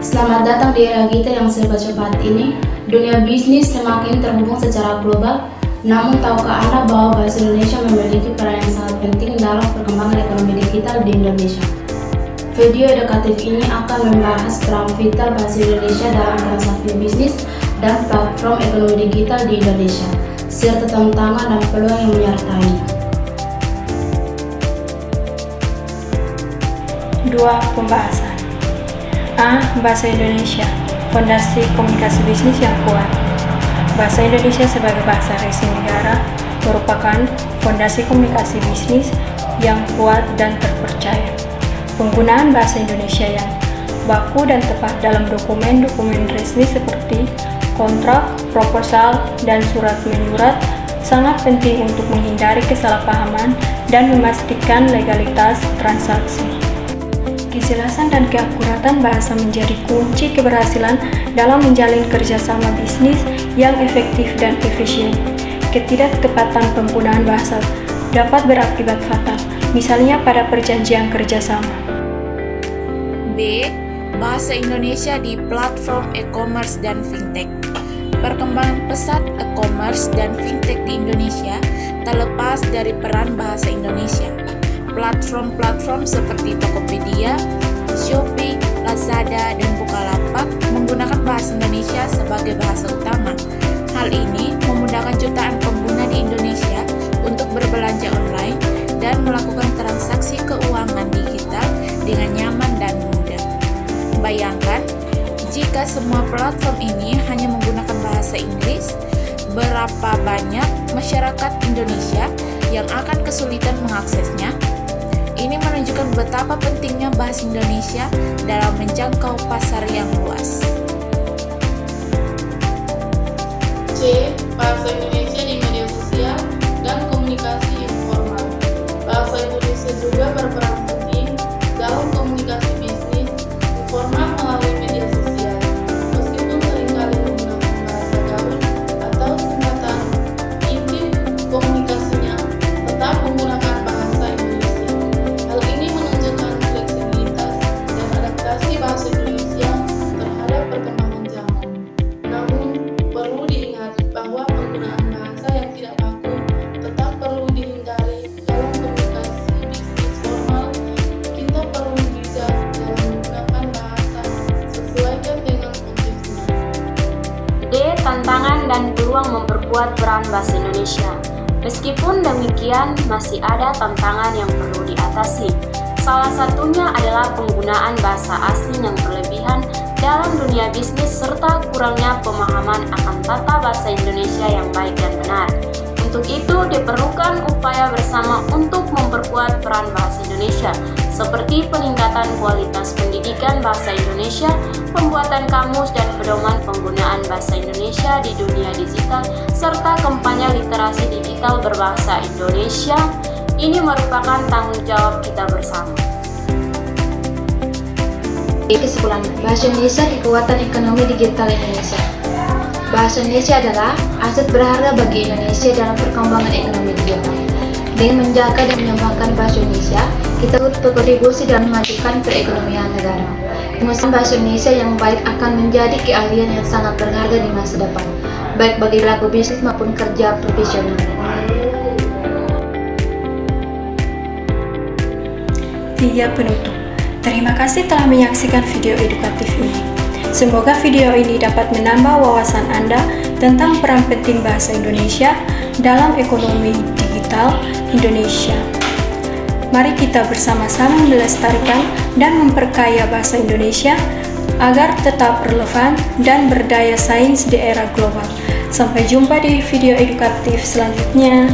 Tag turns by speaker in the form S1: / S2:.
S1: Selamat datang di era kita yang serba cepat ini. Dunia bisnis semakin terhubung secara global. Namun tahukah Anda bahwa bahasa Indonesia memiliki peran yang sangat penting dalam perkembangan ekonomi digital di Indonesia? Video edukatif ini akan membahas peran vital bahasa Indonesia dalam transaksi bisnis dan platform ekonomi digital di Indonesia, serta tantangan dan peluang yang menyertainya.
S2: 2. Pembahasan. A. Bahasa Indonesia, fondasi komunikasi bisnis yang kuat. Bahasa Indonesia sebagai bahasa resi negara merupakan fondasi komunikasi bisnis yang kuat dan terpercaya. Penggunaan bahasa Indonesia yang baku dan tepat dalam dokumen-dokumen resmi seperti kontrak, proposal, dan surat menyurat sangat penting untuk menghindari kesalahpahaman dan memastikan legalitas transaksi. Kejelasan dan keakuratan bahasa menjadi kunci keberhasilan dalam menjalin kerjasama bisnis yang efektif dan efisien. Ketidaktepatan penggunaan bahasa dapat berakibat fatal, misalnya pada perjanjian kerjasama.
S3: B. Bahasa Indonesia di platform e-commerce dan fintech. Perkembangan pesat e-commerce dan fintech di Indonesia tak lepas dari peran bahasa Indonesia. Platform-platform seperti Tokopedia, Shopee, Lazada, dan Bukalapak menggunakan bahasa Indonesia sebagai bahasa utama. Hal ini memudahkan jutaan pengguna di Indonesia untuk berbelanja online dan melakukan transaksi keuangan digital dengan nyaman dan mudah. Bayangkan, jika semua platform ini hanya menggunakan bahasa Inggris, berapa banyak masyarakat Indonesia yang akan kesulitan mengaksesnya? Ini menunjukkan betapa pentingnya bahasa Indonesia dalam menjangkau pasar yang luas.
S4: C. Bahasa Indonesia di media sosial dan komunikasi informal. Bahasa Indonesia juga berperan penting dalam komunikasi bisnis informal melalui media sosial. Meskipun seringkali menggunakan bahasa gaul atau singkatan, inti komunikasinya tetap menggunakan bahasa Indonesia. Hal ini menunjukkan fleksibilitas dan adaptasi bahasa Indonesia terhadap perkembangan zaman. Namun, perlu diingat bahwa penggunaan bahasa yang tidak baku tetap perlu dihindari dalam komunikasi bisnis formal. Kita perlu bijak dalam menggunakan bahasa sesuaikan dengan konteksnya.
S5: D. Tantangan dan peluang memperkuat peran bahasa Indonesia. Meskipun demikian, masih ada tantangan yang perlu diatasi. Salah satunya adalah penggunaan bahasa asing yang berlebihan dalam dunia bisnis serta kurangnya pemahaman akan tata bahasa Indonesia yang baik dan benar. Untuk itu diperlukan upaya bersama untuk memperkuat peran bahasa Indonesia, seperti peningkatan kualitas pendidikan bahasa Indonesia, pembuatan kamus dan pedoman penggunaan bahasa Indonesia di dunia digital, serta kampanye literasi digital berbahasa Indonesia. Ini merupakan tanggung jawab kita bersama.
S1: Kesimpulan, bahasa Indonesia kekuatan ekonomi digital Indonesia. Bahasa Indonesia adalah aset berharga bagi Indonesia dalam perkembangan ekonomi digital. Dengan menjaga dan mengembangkan bahasa Indonesia, kita berkontribusi dalam memajukan perekonomian negara. Pengusahaan bahasa Indonesia yang baik akan menjadi keahlian yang sangat berharga di masa depan, baik bagi pelaku bisnis maupun kerja profesional.
S2: 3. Penutup. Terima kasih telah menyaksikan video edukatif ini. Semoga video ini dapat menambah wawasan Anda tentang peran penting bahasa Indonesia dalam ekonomi digital Indonesia. Mari kita bersama-sama melestarikan dan memperkaya bahasa Indonesia agar tetap relevan dan berdaya saing di era global. Sampai jumpa di video edukatif selanjutnya.